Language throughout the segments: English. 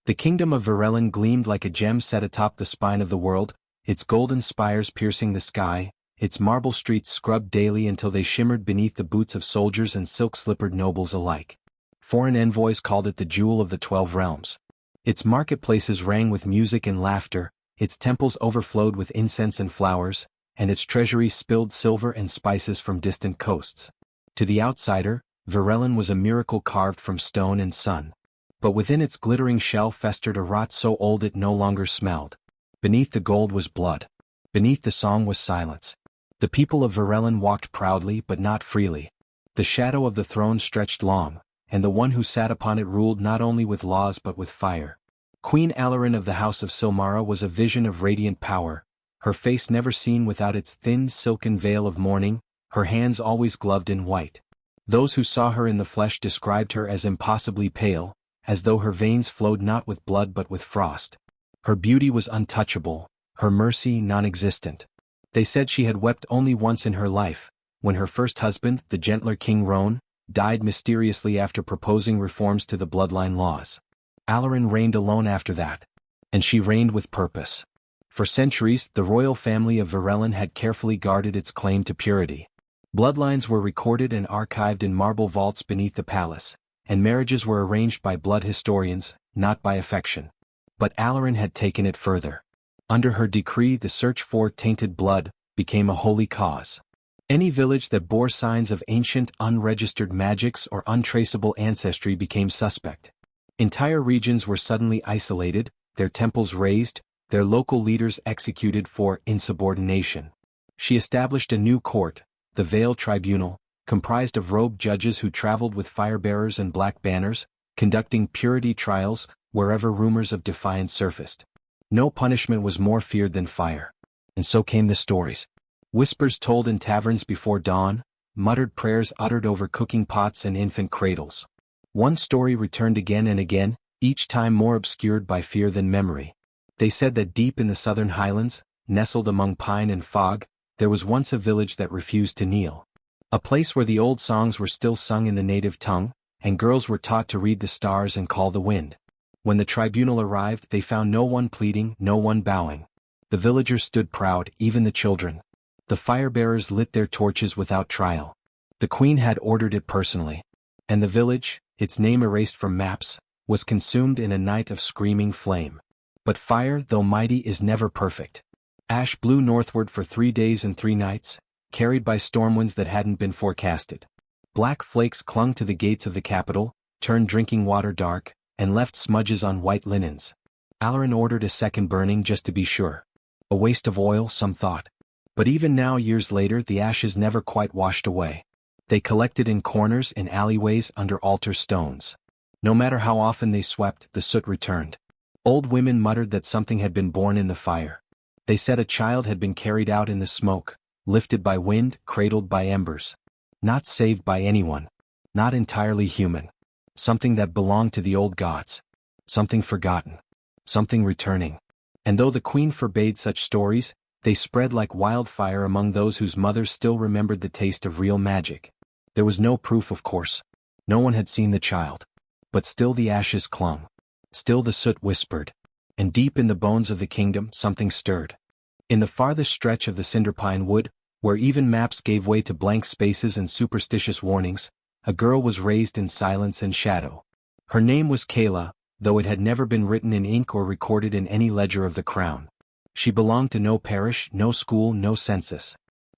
The kingdom of Varellin gleamed like a gem set atop the spine of the world, its golden spires piercing the sky, its marble streets scrubbed daily until they shimmered beneath the boots of soldiers and silk-slippered nobles alike. Foreign envoys called it the jewel of the 12 realms. Its marketplaces rang with music and laughter, its temples overflowed with incense and flowers, and its treasuries spilled silver and spices from distant coasts. To the outsider, Varellin was a miracle carved from stone and sun. But within its glittering shell festered a rot so old it no longer smelled. Beneath the gold was blood. Beneath the song was silence. The people of Varellin walked proudly but not freely. The shadow of the throne stretched long, and the one who sat upon it ruled not only with laws but with fire. Queen Alarin of the House of Silmara was a vision of radiant power, her face never seen without its thin silken veil of mourning, her hands always gloved in white. Those who saw her in the flesh described her as impossibly pale, as though her veins flowed not with blood but with frost. Her beauty was untouchable, her mercy non-existent. They said she had wept only once in her life, when her first husband, the gentler King Roan, died mysteriously after proposing reforms to the bloodline laws. Alarin reigned alone after that. And she reigned with purpose. For centuries, the royal family of Varellin had carefully guarded its claim to purity. Bloodlines were recorded and archived in marble vaults beneath the palace, and marriages were arranged by blood historians, not by affection. But Alarin had taken it further. Under her decree, the search for tainted blood became a holy cause. Any village that bore signs of ancient, unregistered magics or untraceable ancestry became suspect. Entire regions were suddenly isolated, their temples razed, their local leaders executed for insubordination. She established a new court, the Veil Tribunal, comprised of robed judges who traveled with fire-bearers and black banners, conducting purity trials wherever rumors of defiance surfaced. No punishment was more feared than fire. And so came the stories. Whispers told in taverns before dawn, muttered prayers uttered over cooking pots and infant cradles. One story returned again and again, each time more obscured by fear than memory. They said that deep in the southern highlands, nestled among pine and fog, there was once a village that refused to kneel. A place where the old songs were still sung in the native tongue, and girls were taught to read the stars and call the wind. When the tribunal arrived, they found no one pleading, no one bowing. The villagers stood proud, even the children. The fire-bearers lit their torches without trial. The queen had ordered it personally. And the village, its name erased from maps, was consumed in a night of screaming flame. But fire, though mighty, is never perfect. Ash blew northward for 3 days and 3 nights, carried by storm winds that hadn't been forecasted. Black flakes clung to the gates of the capital, turned drinking water dark, and left smudges on white linens. Alarin ordered a second burning just to be sure. A waste of oil, some thought. But even now, years later, the ashes never quite washed away. They collected in corners, in alleyways, under altar stones. No matter how often they swept, the soot returned. Old women muttered that something had been born in the fire. They said a child had been carried out in the smoke, lifted by wind, cradled by embers. Not saved by anyone. Not entirely human. Something that belonged to the old gods. Something forgotten. Something returning. And though the queen forbade such stories, they spread like wildfire among those whose mothers still remembered the taste of real magic. There was no proof, of course. No one had seen the child. But still the ashes clung. Still the soot whispered. And deep in the bones of the kingdom, something stirred. In the farthest stretch of the cinderpine wood, where even maps gave way to blank spaces and superstitious warnings, a girl was raised in silence and shadow. Her name was Kayla, though it had never been written in ink or recorded in any ledger of the crown. She belonged to no parish, no school, no census.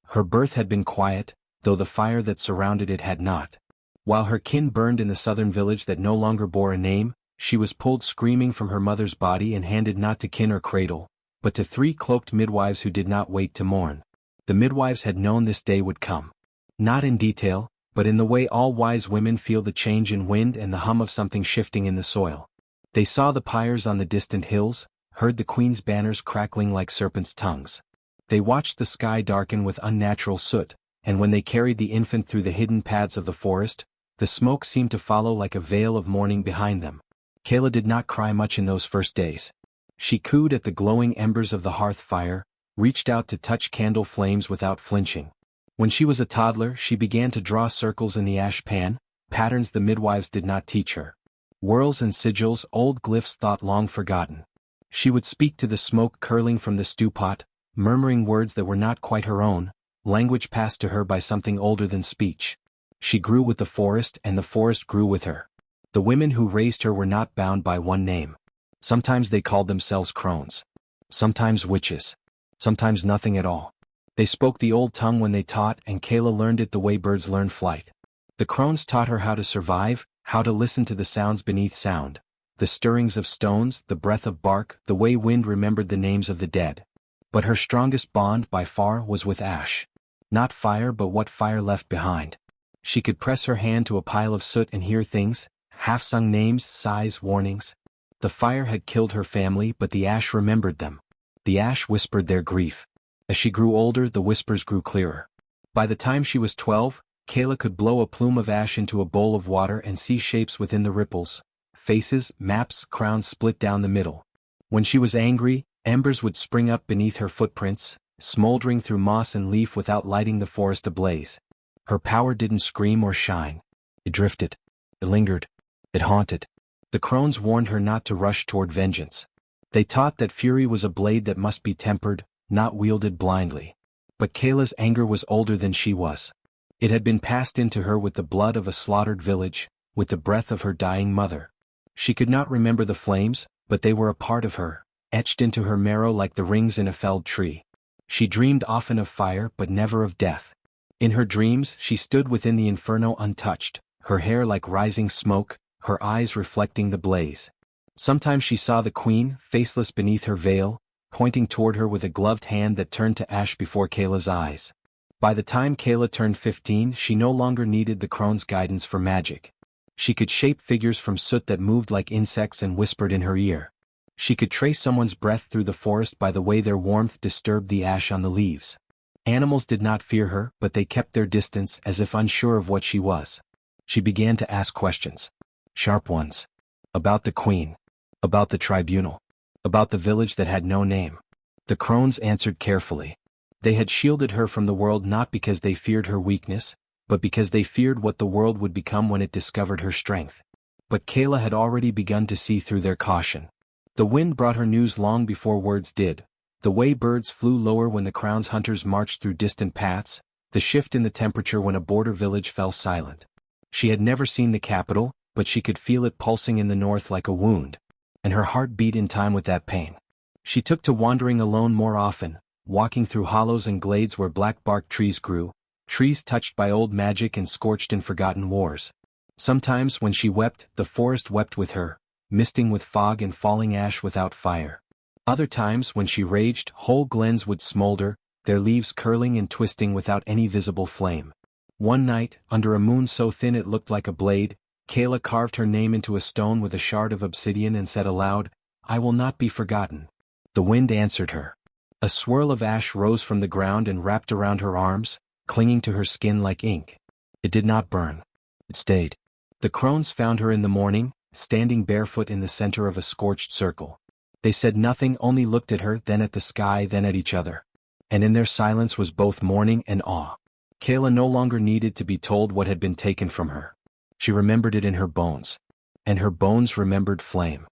Her birth had been quiet, though the fire that surrounded it had not. While her kin burned in the southern village that no longer bore a name, she was pulled screaming from her mother's body and handed not to kin or cradle, but to 3 cloaked midwives who did not wait to mourn. The midwives had known this day would come. Not in detail, but in the way all wise women feel the change in wind and the hum of something shifting in the soil. They saw the pyres on the distant hills, heard the queen's banners crackling like serpents' tongues. They watched the sky darken with unnatural soot, and when they carried the infant through the hidden paths of the forest, the smoke seemed to follow like a veil of mourning behind them. Kayla did not cry much in those first days. She cooed at the glowing embers of the hearth fire, reached out to touch candle flames without flinching. When she was a toddler, she began to draw circles in the ash pan, patterns the midwives did not teach her. Whorls and sigils, old glyphs thought long forgotten. She would speak to the smoke curling from the stew pot, murmuring words that were not quite her own, language passed to her by something older than speech. She grew with the forest and the forest grew with her. The women who raised her were not bound by one name. Sometimes they called themselves crones. Sometimes witches. Sometimes nothing at all. They spoke the old tongue when they taught, and Kayla learned it the way birds learn flight. The crones taught her how to survive, how to listen to the sounds beneath sound, the stirrings of stones, the breath of bark, the way wind remembered the names of the dead. But her strongest bond by far was with ash. Not fire, but what fire left behind. She could press her hand to a pile of soot and hear things, half-sung names, sighs, warnings. The fire had killed her family, but the ash remembered them. The ash whispered their grief. As she grew older, the whispers grew clearer. By the time she was 12, Kayla could blow a plume of ash into a bowl of water and see shapes within the ripples. Faces, maps, crowns split down the middle. When she was angry, embers would spring up beneath her footprints, smoldering through moss and leaf without lighting the forest ablaze. Her power didn't scream or shine. It drifted. It lingered. It haunted. The crones warned her not to rush toward vengeance. They taught that fury was a blade that must be tempered, not wielded blindly. But Kayla's anger was older than she was. It had been passed into her with the blood of a slaughtered village, with the breath of her dying mother. She could not remember the flames, but they were a part of her, etched into her marrow like the rings in a felled tree. She dreamed often of fire but never of death. In her dreams she stood within the inferno untouched, her hair like rising smoke, her eyes reflecting the blaze. Sometimes she saw the queen, faceless beneath her veil, pointing toward her with a gloved hand that turned to ash before Kayla's eyes. By the time Kayla turned 15, she no longer needed the crone's guidance for magic. She could shape figures from soot that moved like insects and whispered in her ear. She could trace someone's breath through the forest by the way their warmth disturbed the ash on the leaves. Animals did not fear her, but they kept their distance as if unsure of what she was. She began to ask questions. Sharp ones. About the queen. About the tribunal. About the village that had no name. The crones answered carefully. They had shielded her from the world not because they feared her weakness, but because they feared what the world would become when it discovered her strength. But Kayla had already begun to see through their caution. The wind brought her news long before words did. The way birds flew lower when the crown's hunters marched through distant paths, the shift in the temperature when a border village fell silent. She had never seen the capital, but she could feel it pulsing in the north like a wound, and her heart beat in time with that pain. She took to wandering alone more often, walking through hollows and glades where black-barked trees grew, trees touched by old magic and scorched in forgotten wars. Sometimes when she wept, the forest wept with her, misting with fog and falling ash without fire. Other times when she raged, whole glens would smolder, their leaves curling and twisting without any visible flame. One night, under a moon so thin it looked like a blade, Kayla carved her name into a stone with a shard of obsidian and said aloud, "I will not be forgotten." The wind answered her. A swirl of ash rose from the ground and wrapped around her arms, clinging to her skin like ink. It did not burn. It stayed. The crones found her in the morning, standing barefoot in the center of a scorched circle. They said nothing, only looked at her, then at the sky, then at each other. And in their silence was both mourning and awe. Kayla no longer needed to be told what had been taken from her. She remembered it in her bones. And her bones remembered flame.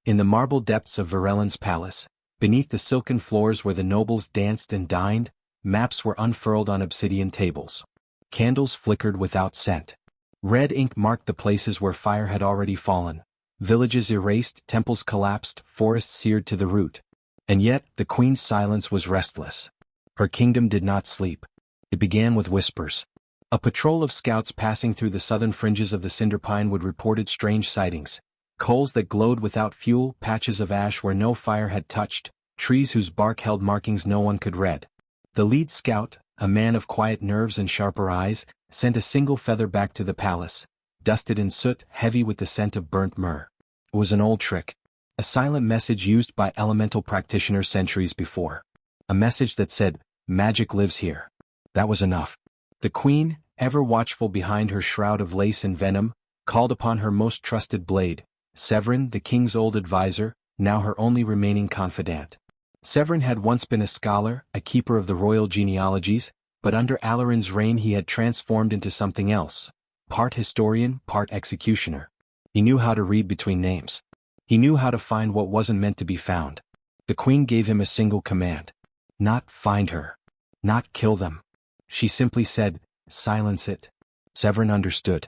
In the marble depths of Varellan's palace, beneath the silken floors where the nobles danced and dined, maps were unfurled on obsidian tables. Candles flickered without scent. Red ink marked the places where fire had already fallen. Villages erased, temples collapsed, forests seared to the root. And yet, the queen's silence was restless. Her kingdom did not sleep. It began with whispers. A patrol of scouts passing through the southern fringes of the cinderpine would reported strange sightings. Coals that glowed without fuel, patches of ash where no fire had touched, trees whose bark held markings no one could read. The lead scout, a man of quiet nerves and sharper eyes, sent a single feather back to the palace, dusted in soot, heavy with the scent of burnt myrrh. It was an old trick. A silent message used by elemental practitioners centuries before. A message that said, "Magic lives here." That was enough. The queen, ever watchful behind her shroud of lace and venom, called upon her most trusted blade, Severin, the king's old advisor, now her only remaining confidant. Severin had once been a scholar, a keeper of the royal genealogies, but under Alarin's reign he had transformed into something else, part historian, part executioner. He knew how to read between names. He knew how to find what wasn't meant to be found. The queen gave him a single command. Not find her. Not kill them. She simply said, silence it. Severin understood.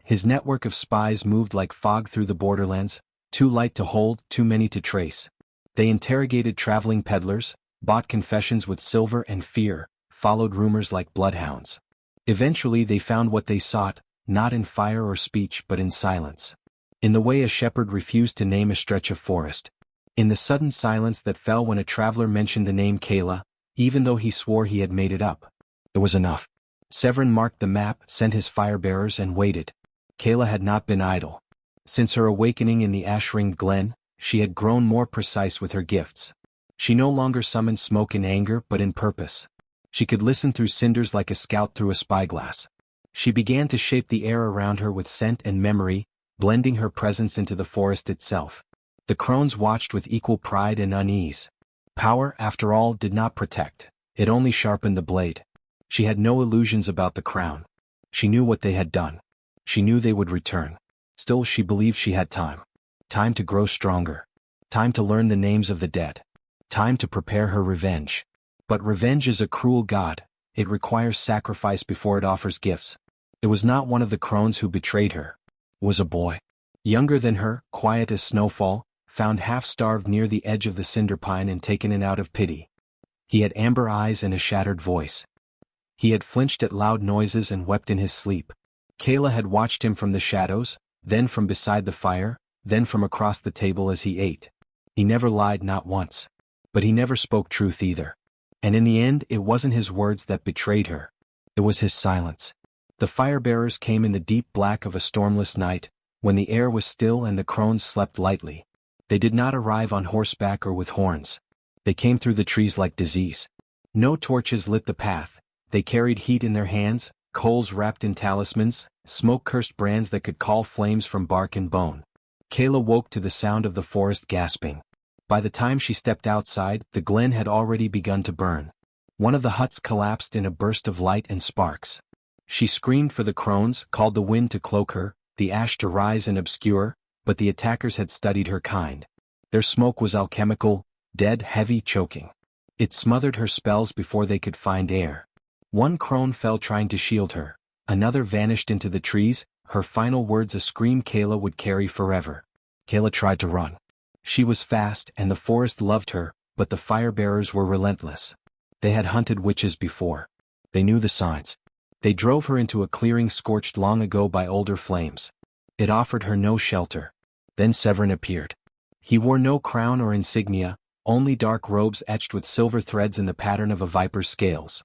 His network of spies moved like fog through the borderlands, too light to hold, too many to trace. They interrogated traveling peddlers, bought confessions with silver and fear, followed rumors like bloodhounds. Eventually they found what they sought, not in fire or speech but in silence. In the way a shepherd refused to name a stretch of forest. In the sudden silence that fell when a traveler mentioned the name Kayla, even though he swore he had made it up. It was enough. Severin marked the map, sent his fire-bearers and waited. Kayla had not been idle. Since her awakening in the ash-ringed glen, she had grown more precise with her gifts. She no longer summoned smoke in anger but in purpose. She could listen through cinders like a scout through a spyglass. She began to shape the air around her with scent and memory, blending her presence into the forest itself. The crones watched with equal pride and unease. Power, after all, did not protect. It only sharpened the blade. She had no illusions about the crown. She knew what they had done. She knew they would return. Still, she believed she had time. Time to grow stronger. Time to learn the names of the dead. Time to prepare her revenge. But revenge is a cruel god. It requires sacrifice before it offers gifts. It was not one of the crones who betrayed her. It was a boy. Younger than her, quiet as snowfall, found half-starved near the edge of the cinder pine and taken in out of pity. He had amber eyes and a shattered voice. He had flinched at loud noises and wept in his sleep. Kayla had watched him from the shadows, then from beside the fire, then from across the table as he ate. He never lied, not once. But he never spoke truth either. And in the end, it wasn't his words that betrayed her. It was his silence. The fire-bearers came in the deep black of a stormless night, when the air was still and the crones slept lightly. They did not arrive on horseback or with horns. They came through the trees like disease. No torches lit the path. They carried heat in their hands, coals wrapped in talismans, smoke-cursed brands that could call flames from bark and bone. Kayla woke to the sound of the forest gasping. By the time she stepped outside, the glen had already begun to burn. One of the huts collapsed in a burst of light and sparks. She screamed for the crones, called the wind to cloak her, the ash to rise and obscure, but the attackers had studied her kind. Their smoke was alchemical, dead, heavy, choking. It smothered her spells before they could find air. One crone fell trying to shield her. Another vanished into the trees, her final words a scream Kayla would carry forever. Kayla tried to run. She was fast and the forest loved her, but the fire-bearers were relentless. They had hunted witches before. They knew the signs. They drove her into a clearing scorched long ago by older flames. It offered her no shelter. Then Severin appeared. He wore no crown or insignia, only dark robes etched with silver threads in the pattern of a viper's scales.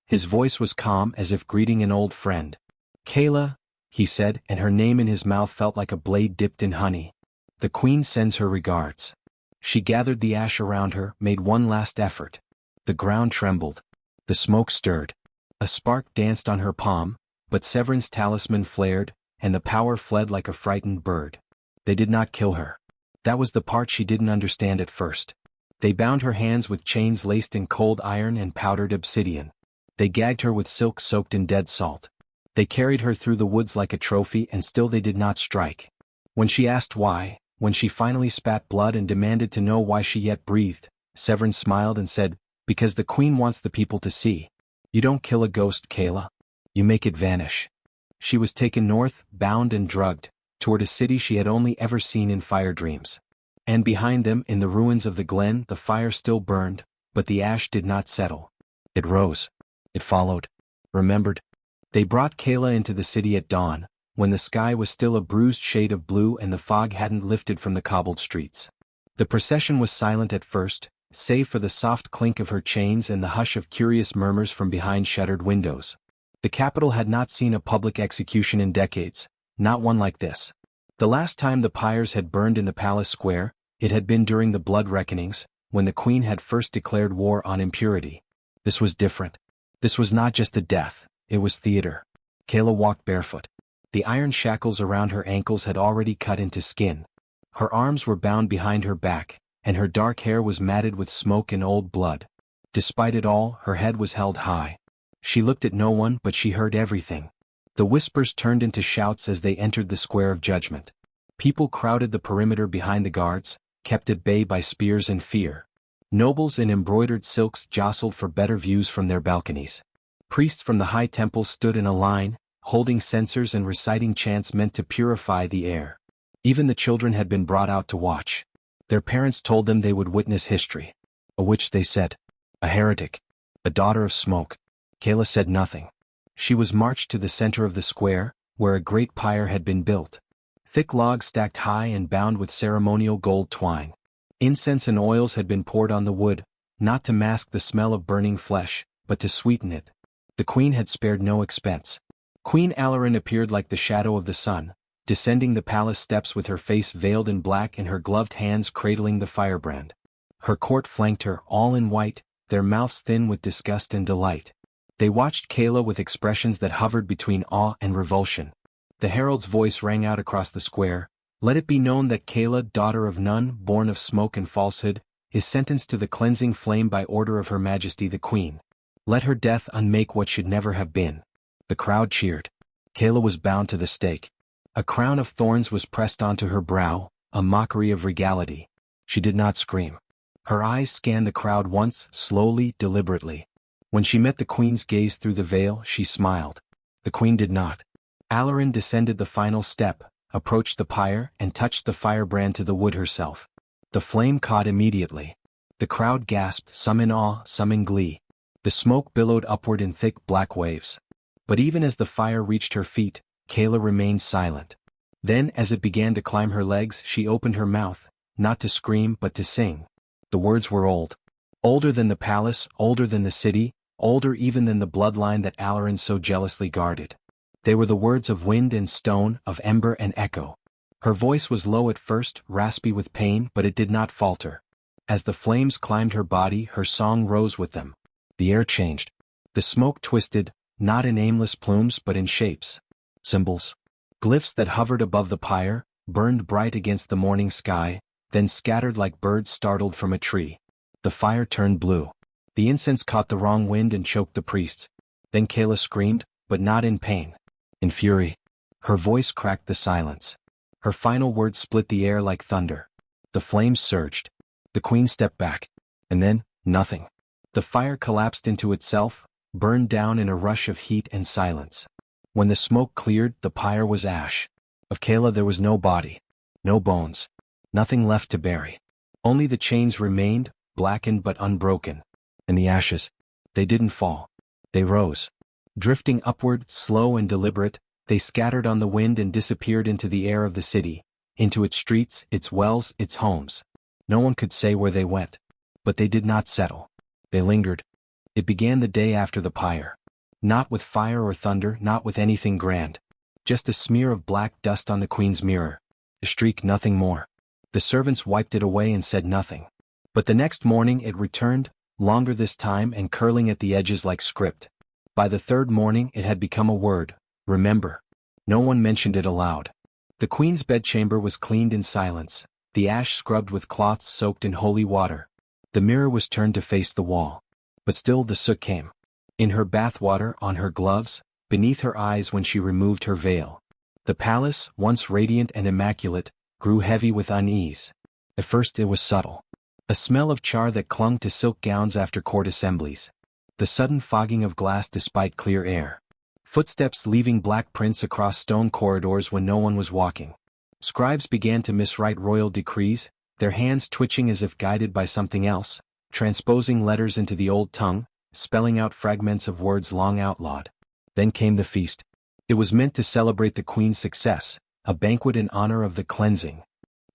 His voice was calm as if greeting an old friend. Kayla, he said, and her name in his mouth felt like a blade dipped in honey. The queen sends her regards. She gathered the ash around her, made one last effort. The ground trembled. The smoke stirred. A spark danced on her palm, but Severin's talisman flared, and the power fled like a frightened bird. They did not kill her. That was the part she didn't understand at first. They bound her hands with chains laced in cold iron and powdered obsidian. They gagged her with silk soaked in dead salt. They carried her through the woods like a trophy and still they did not strike. When she asked why, when she finally spat blood and demanded to know why she yet breathed, Severin smiled and said, because the queen wants the people to see. You don't kill a ghost, Kayla. You make it vanish. She was taken north, bound and drugged, toward a city she had only ever seen in fire dreams. And behind them, in the ruins of the glen, the fire still burned, but the ash did not settle. It rose. It followed. Remembered. They brought Kayla into the city at dawn, when the sky was still a bruised shade of blue and the fog hadn't lifted from the cobbled streets. The procession was silent at first, save for the soft clink of her chains and the hush of curious murmurs from behind shuttered windows. The capital had not seen a public execution in decades, not one like this. The last time the pyres had burned in the palace square, it had been during the blood reckonings, when the queen had first declared war on impurity. This was different. This was not just a death, it was theater. Kayla walked barefoot. The iron shackles around her ankles had already cut into skin. Her arms were bound behind her back, and her dark hair was matted with smoke and old blood. Despite it all, her head was held high. She looked at no one, but she heard everything. The whispers turned into shouts as they entered the square of judgment. People crowded the perimeter behind the guards, kept at bay by spears and fear. Nobles in embroidered silks jostled for better views from their balconies. Priests from the high temples stood in a line, holding censers and reciting chants meant to purify the air. Even the children had been brought out to watch. Their parents told them they would witness history. A witch, they said. A heretic. A daughter of smoke. Kayla said nothing. She was marched to the center of the square, where a great pyre had been built. Thick logs stacked high and bound with ceremonial gold twine. Incense and oils had been poured on the wood, not to mask the smell of burning flesh, but to sweeten it. The queen had spared no expense. Queen Alarin appeared like the shadow of the sun, descending the palace steps with her face veiled in black and her gloved hands cradling the firebrand. Her court flanked her, all in white, their mouths thin with disgust and delight. They watched Kayla with expressions that hovered between awe and revulsion. The herald's voice rang out across the square. Let it be known that Kayla, daughter of Nun, born of smoke and falsehood, is sentenced to the cleansing flame by order of Her Majesty the Queen. Let her death unmake what should never have been. The crowd cheered. Kayla was bound to the stake. A crown of thorns was pressed onto her brow, a mockery of regality. She did not scream. Her eyes scanned the crowd once, slowly, deliberately. When she met the queen's gaze through the veil, she smiled. The queen did not. Alarin descended the final step, approached the pyre, and touched the firebrand to the wood herself. The flame caught immediately. The crowd gasped, some in awe, some in glee. The smoke billowed upward in thick black waves. But even as the fire reached her feet, Kayla remained silent. Then, as it began to climb her legs, she opened her mouth, not to scream but to sing. The words were old. Older than the palace, older than the city, older even than the bloodline that Alarin so jealously guarded. They were the words of wind and stone, of ember and echo. Her voice was low at first, raspy with pain, but it did not falter. As the flames climbed her body, her song rose with them. The air changed. The smoke twisted, not in aimless plumes but in shapes. Symbols. Glyphs that hovered above the pyre, burned bright against the morning sky, then scattered like birds startled from a tree. The fire turned blue. The incense caught the wrong wind and choked the priests. Then Kayla screamed, but not in pain. In fury. Her voice cracked the silence. Her final words split the air like thunder. The flames surged. The queen stepped back. And then, nothing. The fire collapsed into itself, burned down in a rush of heat and silence. When the smoke cleared, the pyre was ash. Of Kayla there was no body. No bones. Nothing left to bury. Only the chains remained, blackened but unbroken. And the ashes. They didn't fall. They rose. Drifting upward, slow and deliberate, they scattered on the wind and disappeared into the air of the city, into its streets, its wells, its homes. No one could say where they went. But they did not settle. They lingered. It began the day after the pyre. Not with fire or thunder, not with anything grand. Just a smear of black dust on the queen's mirror. A streak, nothing more. The servants wiped it away and said nothing. But the next morning it returned, longer this time and curling at the edges like script. By the third morning it had become a word, remember. No one mentioned it aloud. The queen's bedchamber was cleaned in silence, the ash scrubbed with cloths soaked in holy water. The mirror was turned to face the wall. But still the soot came. In her bathwater, on her gloves, beneath her eyes when she removed her veil. The palace, once radiant and immaculate, grew heavy with unease. At first it was subtle. A smell of char that clung to silk gowns after court assemblies. The sudden fogging of glass despite clear air. Footsteps leaving black prints across stone corridors when no one was walking. Scribes began to miswrite royal decrees, their hands twitching as if guided by something else, transposing letters into the old tongue, spelling out fragments of words long outlawed. Then came the feast. It was meant to celebrate the queen's success, a banquet in honor of the cleansing.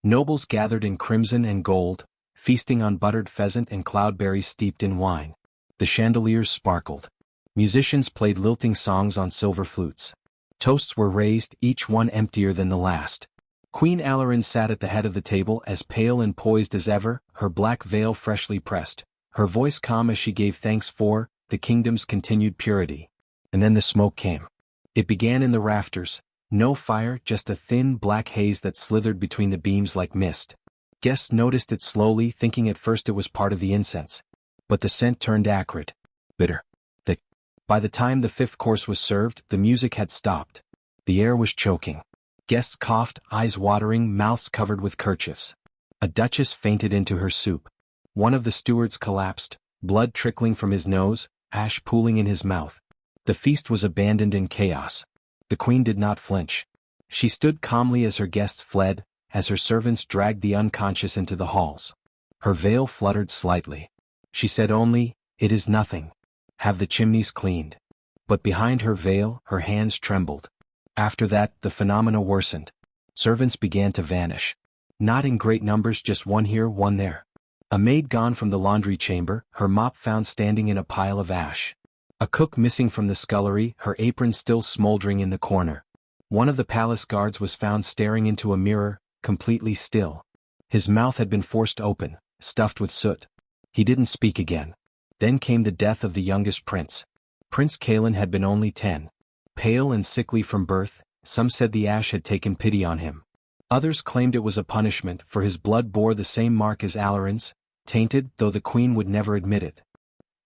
Nobles gathered in crimson and gold, feasting on buttered pheasant and cloudberries steeped in wine. The chandeliers sparkled. Musicians played lilting songs on silver flutes. Toasts were raised, each one emptier than the last. Queen Alarin sat at the head of the table as pale and poised as ever, her black veil freshly pressed, her voice calm as she gave thanks for the kingdom's continued purity. And then the smoke came. It began in the rafters, no fire, just a thin black haze that slithered between the beams like mist. Guests noticed it slowly, thinking at first it was part of the incense. But the scent turned acrid, bitter, thick. By the time the fifth course was served, the music had stopped. The air was choking. Guests coughed, eyes watering, mouths covered with kerchiefs. A duchess fainted into her soup. One of the stewards collapsed, blood trickling from his nose, ash pooling in his mouth. The feast was abandoned in chaos. The queen did not flinch. She stood calmly as her guests fled, as her servants dragged the unconscious into the halls. Her veil fluttered slightly. She said only, "It is nothing. Have the chimneys cleaned." But behind her veil, her hands trembled. After that, the phenomena worsened. Servants began to vanish. Not in great numbers, just one here, one there. A maid gone from the laundry chamber, her mop found standing in a pile of ash. A cook missing from the scullery, her apron still smoldering in the corner. One of the palace guards was found staring into a mirror, completely still. His mouth had been forced open, stuffed with soot. He didn't speak again. Then came the death of the youngest prince. Prince Ghanian had been only 10. Pale and sickly from birth, some said the ash had taken pity on him. Others claimed it was a punishment, for his blood bore the same mark as Alarin's, tainted, though the queen would never admit it.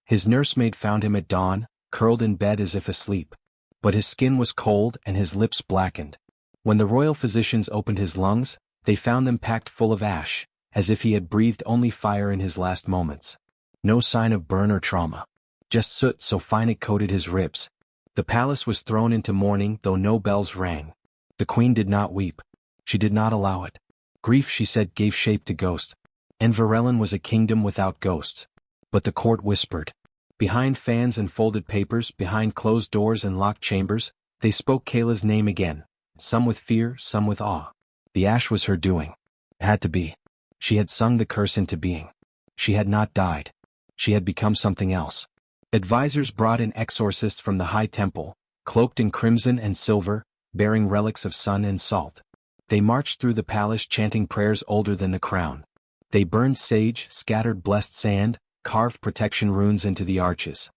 His nursemaid found him at dawn, curled in bed as if asleep. But his skin was cold and his lips blackened. When the royal physicians opened his lungs, they found them packed full of ash, as if he had breathed only fire in his last moments. No sign of burn or trauma. Just soot so fine it coated his ribs. The palace was thrown into mourning, though no bells rang. The queen did not weep. She did not allow it. Grief, she said, gave shape to ghost. And Varelen was a kingdom without ghosts. But the court whispered. Behind fans and folded papers, behind closed doors and locked chambers, they spoke Kayla's name again, some with fear, some with awe. The ash was her doing. It had to be. She had sung the curse into being. She had not died. She had become something else. Advisors brought in exorcists from the high temple, cloaked in crimson and silver, bearing relics of sun and salt. They marched through the palace chanting prayers older than the crown. They burned sage, scattered blessed sand, carved protection runes into the arches.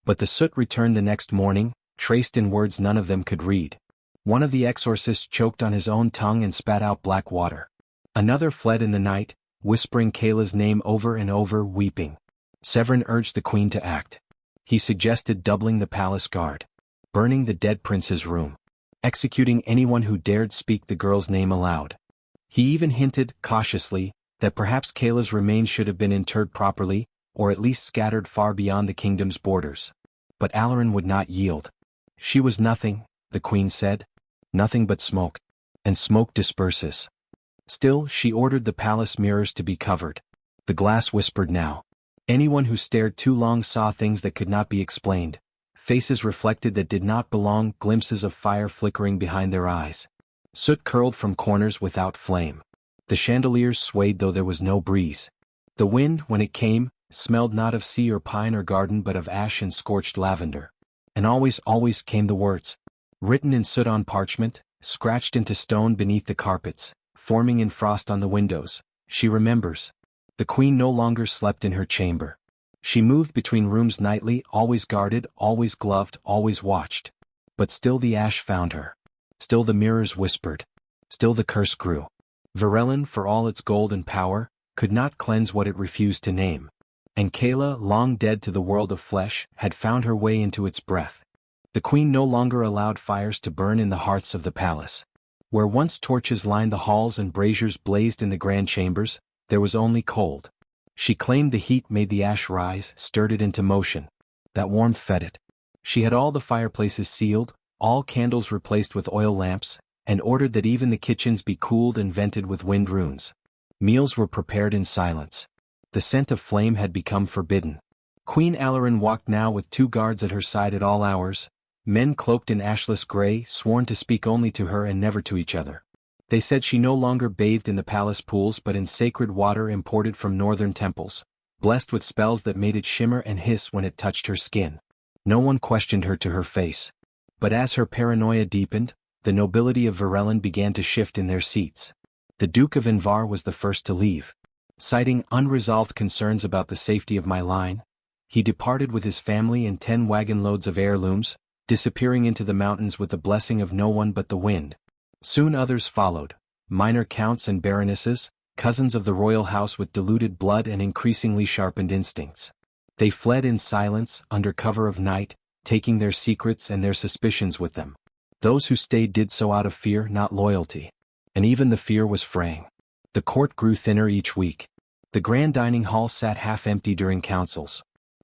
But the soot returned the next morning, traced in words none of them could read. One of the exorcists choked on his own tongue and spat out black water. Another fled in the night, whispering Kayla's name over and over, weeping. Severin urged the queen to act. He suggested doubling the palace guard, burning the dead prince's room, executing anyone who dared speak the girl's name aloud. He even hinted, cautiously, that perhaps Kayla's remains should have been interred properly, or at least scattered far beyond the kingdom's borders. But Alarin would not yield. She was nothing, the queen said. Nothing but smoke. And smoke disperses. Still, she ordered the palace mirrors to be covered. The glass whispered now. Anyone who stared too long saw things that could not be explained. Faces reflected that did not belong, glimpses of fire flickering behind their eyes. Soot curled from corners without flame. The chandeliers swayed though there was no breeze. The wind, when it came, smelled not of sea or pine or garden but of ash and scorched lavender. And always, always came the words. Written in soot on parchment, scratched into stone beneath the carpets, forming in frost on the windows. She remembers. The queen no longer slept in her chamber. She moved between rooms nightly, always guarded, always gloved, always watched. But still the ash found her. Still the mirrors whispered. Still the curse grew. Varelen, for all its gold and power, could not cleanse what it refused to name. And Kayla, long dead to the world of flesh, had found her way into its breath. The queen no longer allowed fires to burn in the hearths of the palace. Where once torches lined the halls and braziers blazed in the grand chambers, there was only cold. She claimed the heat made the ash rise, stirred it into motion. That warmth fed it. She had all the fireplaces sealed, all candles replaced with oil lamps, and ordered that even the kitchens be cooled and vented with wind runes. Meals were prepared in silence. The scent of flame had become forbidden. Queen Alarin walked now with 2 guards at her side at all hours, men cloaked in ashless gray, sworn to speak only to her and never to each other. They said she no longer bathed in the palace pools but in sacred water imported from northern temples, blessed with spells that made it shimmer and hiss when it touched her skin. No one questioned her to her face. But as her paranoia deepened, the nobility of Varelen began to shift in their seats. The Duke of Invar was the first to leave. Citing unresolved concerns about the safety of my line, he departed with his family and 10 wagon loads of heirlooms, disappearing into the mountains with the blessing of no one but the wind. Soon others followed, minor counts and baronesses, cousins of the royal house with diluted blood and increasingly sharpened instincts. They fled in silence, under cover of night, taking their secrets and their suspicions with them. Those who stayed did so out of fear, not loyalty. And even the fear was fraying. The court grew thinner each week. The grand dining hall sat half empty during councils.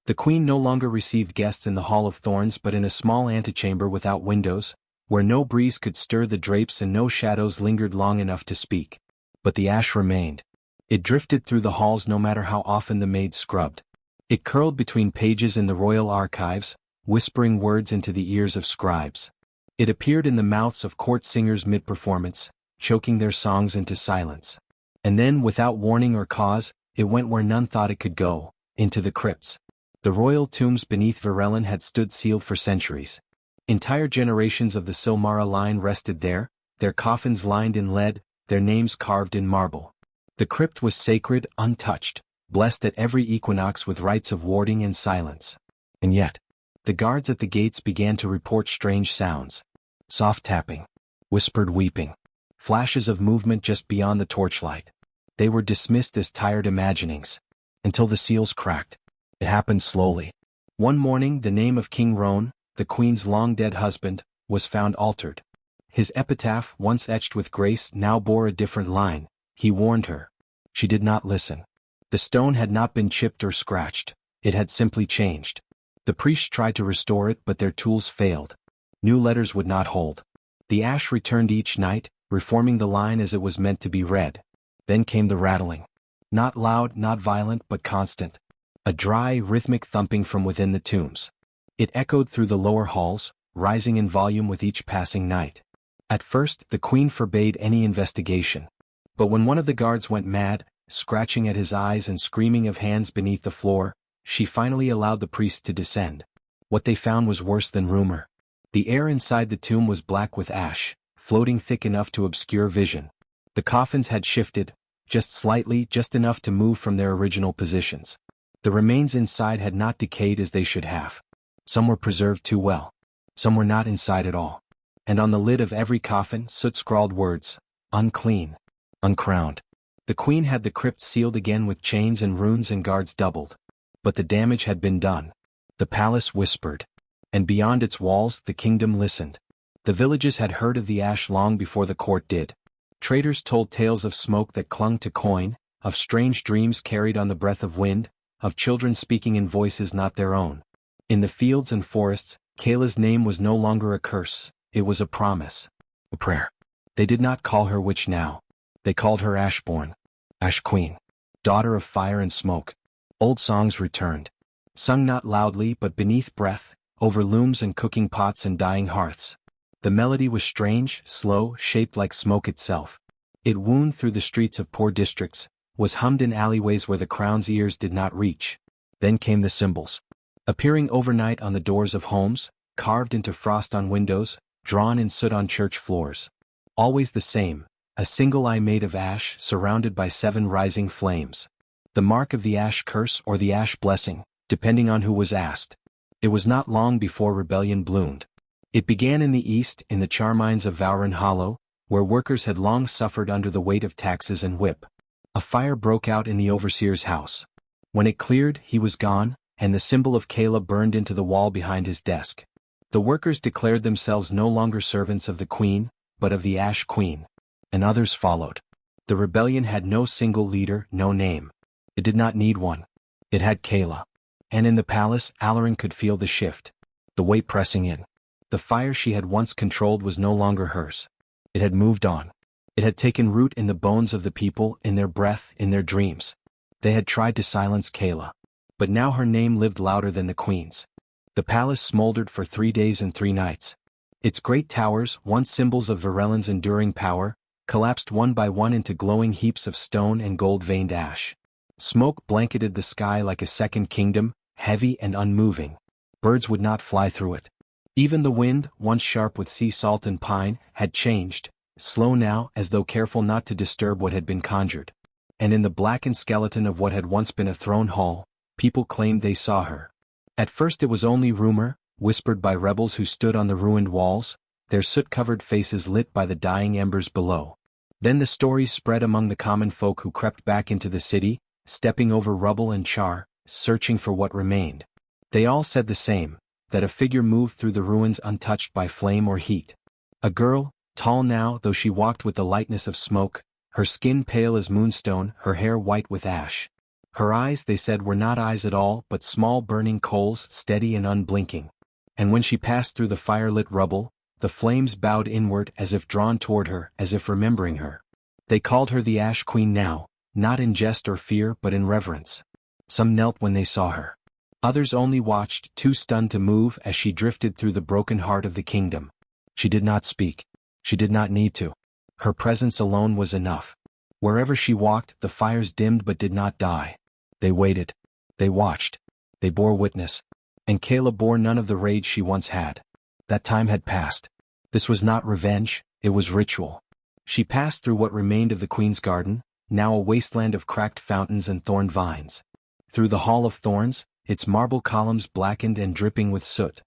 The queen no longer received guests in the Hall of Thorns but in a small antechamber without windows, where no breeze could stir the drapes and no shadows lingered long enough to speak. But the ash remained. It drifted through the halls no matter how often the maids scrubbed. It curled between pages in the royal archives, whispering words into the ears of scribes. It appeared in the mouths of court singers mid-performance, choking their songs into silence. And then, without warning or cause, it went where none thought it could go, into the crypts. The royal tombs beneath Varellon had stood sealed for centuries. Entire generations of the Silmara line rested there, their coffins lined in lead, their names carved in marble. The crypt was sacred, untouched, blessed at every equinox with rites of warding and silence. And yet, the guards at the gates began to report strange sounds. Soft tapping, whispered weeping, flashes of movement just beyond the torchlight. They were dismissed as tired imaginings. Until the seals cracked. It happened slowly. One morning the name of King Roan, the queen's long-dead husband, was found altered. His epitaph, once etched with grace, now bore a different line. He warned her. She did not listen. The stone had not been chipped or scratched. It had simply changed. The priests tried to restore it but their tools failed. New letters would not hold. The ash returned each night, reforming the line as it was meant to be read. Then came the rattling. Not loud, not violent, but constant. A dry, rhythmic thumping from within the tombs. It echoed through the lower halls, rising in volume with each passing night. At first, the queen forbade any investigation. But when one of the guards went mad, scratching at his eyes and screaming of hands beneath the floor, she finally allowed the priests to descend. What they found was worse than rumor. The air inside the tomb was black with ash, floating thick enough to obscure vision. The coffins had shifted, just slightly, just enough to move from their original positions. The remains inside had not decayed as they should have. Some were preserved too well. Some were not inside at all. And on the lid of every coffin, soot-scrawled words, unclean, uncrowned. The queen had the crypt sealed again with chains and runes and guards doubled. But the damage had been done. The palace whispered. And beyond its walls, the kingdom listened. The villages had heard of the ash long before the court did. Traders told tales of smoke that clung to coin, of strange dreams carried on the breath of wind, of children speaking in voices not their own. In the fields and forests, Kayla's name was no longer a curse, it was a promise. A prayer. They did not call her witch now. They called her Ashborn. Ash Queen. Daughter of fire and smoke. Old songs returned. Sung not loudly but beneath breath, over looms and cooking pots and dying hearths. The melody was strange, slow, shaped like smoke itself. It wound through the streets of poor districts, was hummed in alleyways where the crown's ears did not reach. Then came the symbols. Appearing overnight on the doors of homes, carved into frost on windows, drawn in soot on church floors. Always the same, a single eye made of ash surrounded by 7 rising flames. The mark of the ash curse or the ash blessing, depending on who was asked. It was not long before rebellion bloomed. It began in the east, in the charmines of Vowran Hollow, where workers had long suffered under the weight of taxes and whip. A fire broke out in the overseer's house. When it cleared, he was gone, and the symbol of Kayla burned into the wall behind his desk. The workers declared themselves no longer servants of the queen, but of the Ash Queen. And others followed. The rebellion had no single leader, no name. It did not need one. It had Kayla. And in the palace, Alarin could feel the shift. The weight pressing in. The fire she had once controlled was no longer hers. It had moved on. It had taken root in the bones of the people, in their breath, in their dreams. They had tried to silence Kayla. But now her name lived louder than the queen's. The palace smoldered for 3 days and 3 nights. Its great towers, once symbols of Varellon's enduring power, collapsed one by one into glowing heaps of stone and gold-veined ash. Smoke blanketed the sky like a second kingdom, heavy and unmoving. Birds would not fly through it. Even the wind, once sharp with sea salt and pine, had changed, slow now as though careful not to disturb what had been conjured. And in the blackened skeleton of what had once been a throne hall, people claimed they saw her. At first it was only rumor, whispered by rebels who stood on the ruined walls, their soot-covered faces lit by the dying embers below. Then the stories spread among the common folk who crept back into the city, stepping over rubble and char, searching for what remained. They all said the same, that a figure moved through the ruins untouched by flame or heat. A girl, tall now though she walked with the lightness of smoke, her skin pale as moonstone, her hair white with ash. Her eyes, they said, were not eyes at all but small burning coals, steady and unblinking. And when she passed through the fire-lit rubble, the flames bowed inward as if drawn toward her, as if remembering her. They called her the Ash Queen now, not in jest or fear but in reverence. Some knelt when they saw her. Others only watched, too stunned to move as she drifted through the broken heart of the kingdom. She did not speak. She did not need to. Her presence alone was enough. Wherever she walked, the fires dimmed but did not die. They waited. They watched. They bore witness. And Kayla bore none of the rage she once had. That time had passed. This was not revenge, it was ritual. She passed through what remained of the Queen's garden, now a wasteland of cracked fountains and thorned vines. Through the Hall of Thorns, its marble columns blackened and dripping with soot.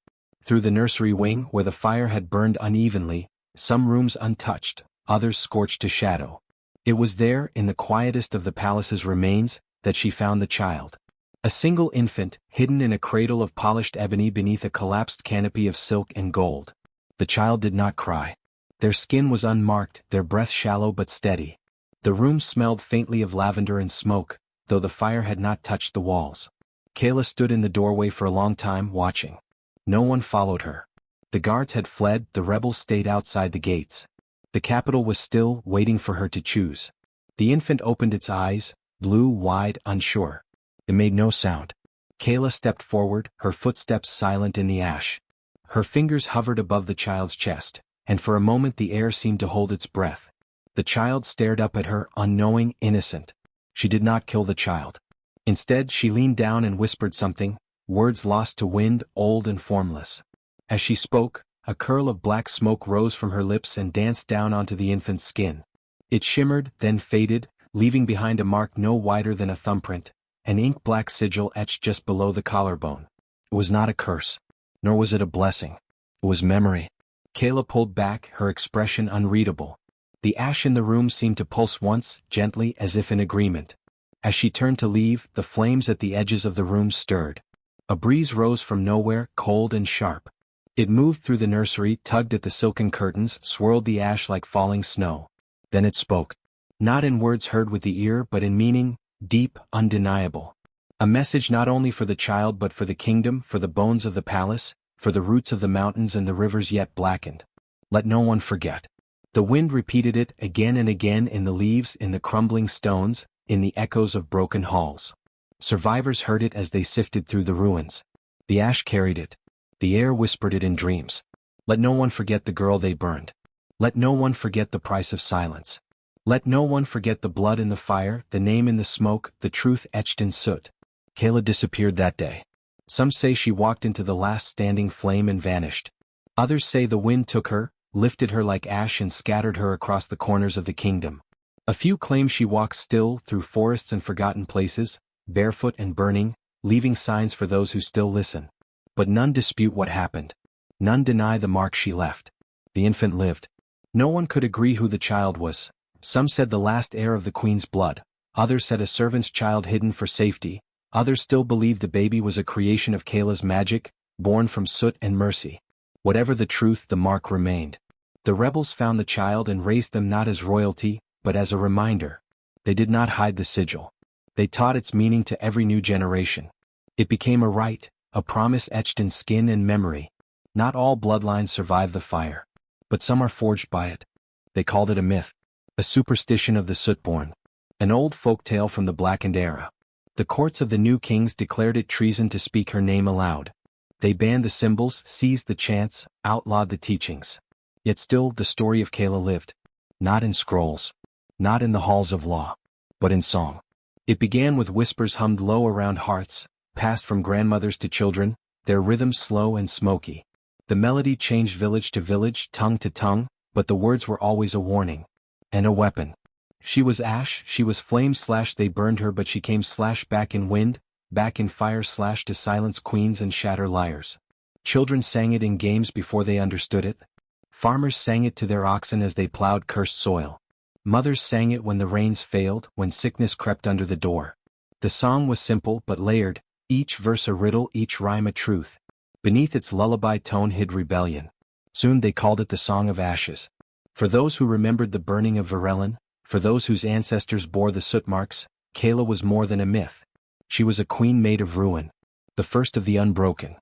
Through the nursery wing where the fire had burned unevenly, some rooms untouched, others scorched to shadow. It was there, in the quietest of the palace's remains, that she found the child. A single infant, hidden in a cradle of polished ebony beneath a collapsed canopy of silk and gold. The child did not cry. Their skin was unmarked, their breath shallow but steady. The room smelled faintly of lavender and smoke, though the fire had not touched the walls. Kayla stood in the doorway for a long time, watching. No one followed her. The guards had fled, the rebels stayed outside the gates. The capital was still, waiting for her to choose. The infant opened its eyes, blue, wide, unsure. It made no sound. Kayla stepped forward, her footsteps silent in the ash. Her fingers hovered above the child's chest, and for a moment the air seemed to hold its breath. The child stared up at her, unknowing, innocent. She did not kill the child. Instead, she leaned down and whispered something, words lost to wind, old and formless. As she spoke, a curl of black smoke rose from her lips and danced down onto the infant's skin. It shimmered, then faded, leaving behind a mark no wider than a thumbprint, an ink-black sigil etched just below the collarbone. It was not a curse. Nor was it a blessing. It was memory. Kayla pulled back, her expression unreadable. The ash in the room seemed to pulse once, gently, as if in agreement. As she turned to leave, the flames at the edges of the room stirred. A breeze rose from nowhere, cold and sharp. It moved through the nursery, tugged at the silken curtains, swirled the ash like falling snow. Then it spoke. Not in words heard with the ear but in meaning, deep, undeniable. A message not only for the child but for the kingdom, for the bones of the palace, for the roots of the mountains and the rivers yet blackened. Let no one forget. The wind repeated it again and again in the leaves, in the crumbling stones, in the echoes of broken halls. Survivors heard it as they sifted through the ruins. The ash carried it. The air whispered it in dreams. Let no one forget the girl they burned. Let no one forget the price of silence. Let no one forget the blood in the fire, the name in the smoke, the truth etched in soot. Kayla disappeared that day. Some say she walked into the last standing flame and vanished. Others say the wind took her, lifted her like ash and scattered her across the corners of the kingdom. A few claim she walks still through forests and forgotten places, barefoot and burning, leaving signs for those who still listen. But none dispute what happened. None deny the mark she left. The infant lived. No one could agree who the child was. Some said the last heir of the queen's blood. Others said a servant's child hidden for safety. Others still believed the baby was a creation of Kayla's magic, born from soot and mercy. Whatever the truth, the mark remained. The rebels found the child and raised them not as royalty, but as a reminder. They did not hide the sigil. They taught its meaning to every new generation. It became a rite, a promise etched in skin and memory. Not all bloodlines survive the fire. But some are forged by it. They called it a myth. A superstition of the soot-born. An old folk tale from the blackened era. The courts of the new kings declared it treason to speak her name aloud. They banned the symbols, seized the chants, outlawed the teachings. Yet still the story of Kayla lived. Not in scrolls. Not in the halls of law. But in song. It began with whispers hummed low around hearths, passed from grandmothers to children, their rhythms slow and smoky. The melody changed village to village, tongue to tongue, but the words were always a warning. And a weapon. She was ash, she was flame slash they burned her but she came slash back in wind, back in fire slash to silence queens and shatter liars. Children sang it in games before they understood it. Farmers sang it to their oxen as they plowed cursed soil. Mothers sang it when the rains failed, when sickness crept under the door. The song was simple but layered, each verse a riddle, each rhyme a truth. Beneath its lullaby tone hid rebellion. Soon they called it the Song of Ashes. For those who remembered the burning of Varelen, for those whose ancestors bore the soot marks, Kayla was more than a myth. She was a queen made of ruin, the first of the unbroken.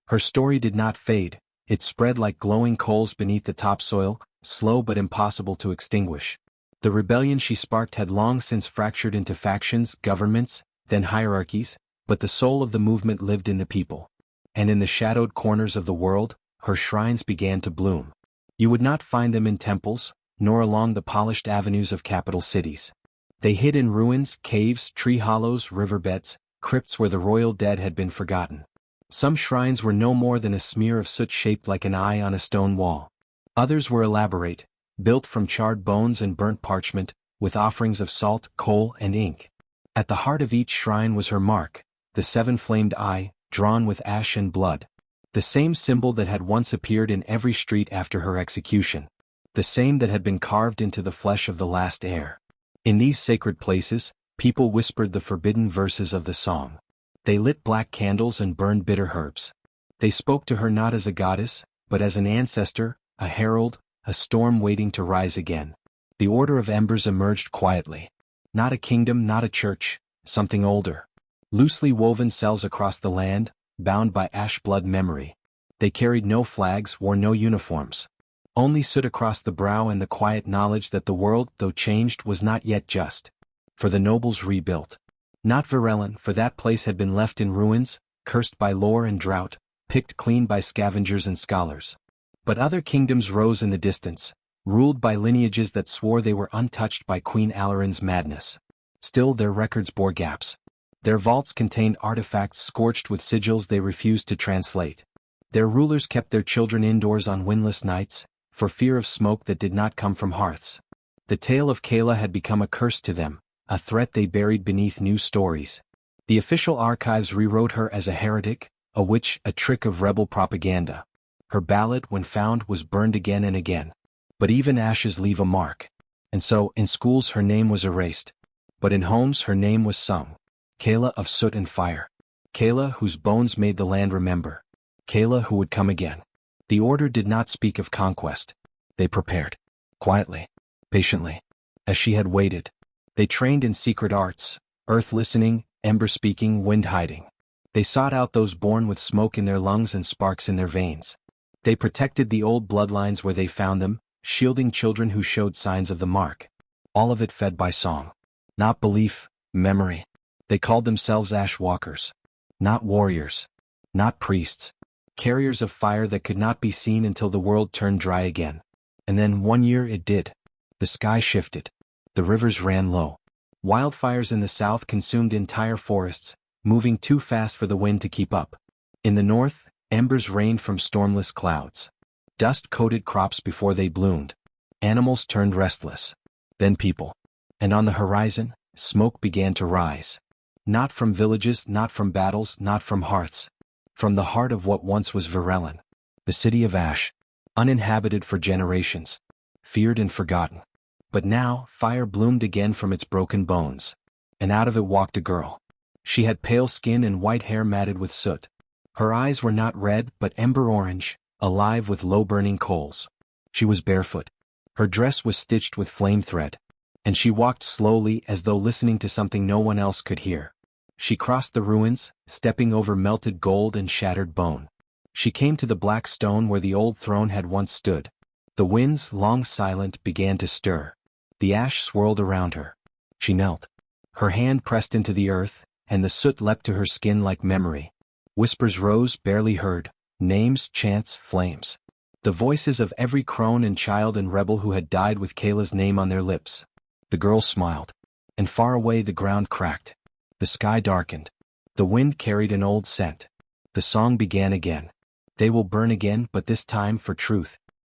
Her story did not fade, it spread like glowing coals beneath the topsoil, slow but impossible to extinguish. The rebellion she sparked had long since fractured into factions, governments, then hierarchies, but the soul of the movement lived in the people. And in the shadowed corners of the world, her shrines began to bloom. You would not find them in temples, nor along the polished avenues of capital cities. They hid in ruins, caves, tree hollows, riverbeds, crypts where the royal dead had been forgotten. Some shrines were no more than a smear of soot shaped like an eye on a stone wall. Others were elaborate, built from charred bones and burnt parchment, with offerings of salt, coal, and ink. At the heart of each shrine was her mark, the seven-flamed eye, drawn with ash and blood. The same symbol that had once appeared in every street after her execution. The same that had been carved into the flesh of the last heir. In these sacred places, people whispered the forbidden verses of the song. They lit black candles and burned bitter herbs. They spoke to her not as a goddess, but as an ancestor, a herald, a storm waiting to rise again. The Order of Embers emerged quietly. Not a kingdom, not a church, something older. Loosely woven cells across the land, bound by ash-blood memory. They carried no flags, wore no uniforms. Only soot across the brow and the quiet knowledge that the world, though changed, was not yet just. For the nobles rebuilt. Not Varelen, for that place had been left in ruins, cursed by lore and drought, picked clean by scavengers and scholars. But other kingdoms rose in the distance, ruled by lineages that swore they were untouched by Queen Alarin's madness. Still their records bore gaps. Their vaults contained artifacts scorched with sigils they refused to translate. Their rulers kept their children indoors on windless nights, for fear of smoke that did not come from hearths. The tale of Kayla had become a curse to them, a threat they buried beneath new stories. The official archives rewrote her as a heretic, a witch, a trick of rebel propaganda. Her ballad, when found, was burned again and again. But even ashes leave a mark. And so, in schools her name was erased. But in homes her name was sung. Kayla of soot and fire. Kayla whose bones made the land remember. Kayla who would come again. The order did not speak of conquest. They prepared. Quietly. Patiently. As she had waited. They trained in secret arts, earth listening, ember speaking, wind hiding. They sought out those born with smoke in their lungs and sparks in their veins. They protected the old bloodlines where they found them, shielding children who showed signs of the mark. All of it fed by song. Not belief, memory. They called themselves ash walkers. Not warriors. Not priests. Carriers of fire that could not be seen until the world turned dry again. And then one year it did. The sky shifted. The rivers ran low. Wildfires in the south consumed entire forests, moving too fast for the wind to keep up. In the north, embers rained from stormless clouds. Dust coated crops before they bloomed. Animals turned restless. Then people. And on the horizon, smoke began to rise. Not from villages, not from battles, not from hearths. From the heart of what once was Varelen. The city of ash. Uninhabited for generations. Feared and forgotten. But now, fire bloomed again from its broken bones. And out of it walked a girl. She had pale skin and white hair matted with soot. Her eyes were not red but ember orange, alive with low-burning coals. She was barefoot. Her dress was stitched with flame thread. And she walked slowly as though listening to something no one else could hear. She crossed the ruins, stepping over melted gold and shattered bone. She came to the black stone where the old throne had once stood. The winds, long silent, began to stir. The ash swirled around her. She knelt. Her hand pressed into the earth, and the soot leapt to her skin like memory. Whispers rose, barely heard. Names, chants, flames. The voices of every crone and child and rebel who had died with Kayla's name on their lips. The girl smiled. And far away the ground cracked. The sky darkened. The wind carried an old scent. The song began again. They will burn again, but this time for truth,